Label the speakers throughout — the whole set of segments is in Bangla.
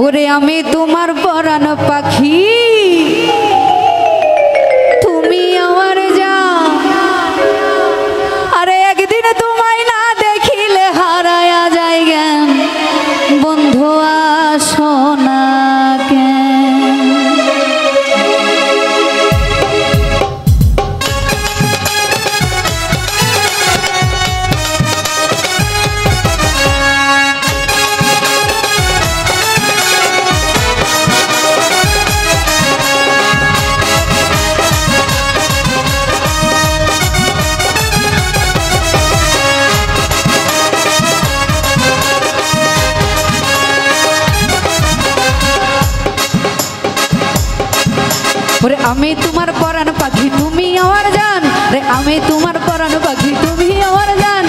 Speaker 1: ওরে আমি তোমার পরাণ পাখি, তুমি আমার জান। আরে একদিন তোমায় না দেখিলে হারায়া যায় জ্ঞান, বন্ধু আসো না কেন? ওরে আমি তোমার পরাণ পাখি, তুমি আমার জান। রে আমি তোমার পরাণ পাখি, তুমি আমার জান।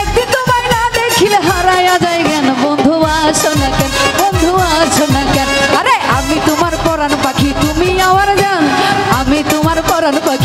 Speaker 1: একদিন তোমায় না দেখিলে হারায়া যায় জ্ঞান, বন্ধু আসো না কেন, বন্ধু আসো না কেন? আরে আমি তোমার পরাণ পাখি, তুমি আমার জান। আমি তোমার পরাণ পাখি।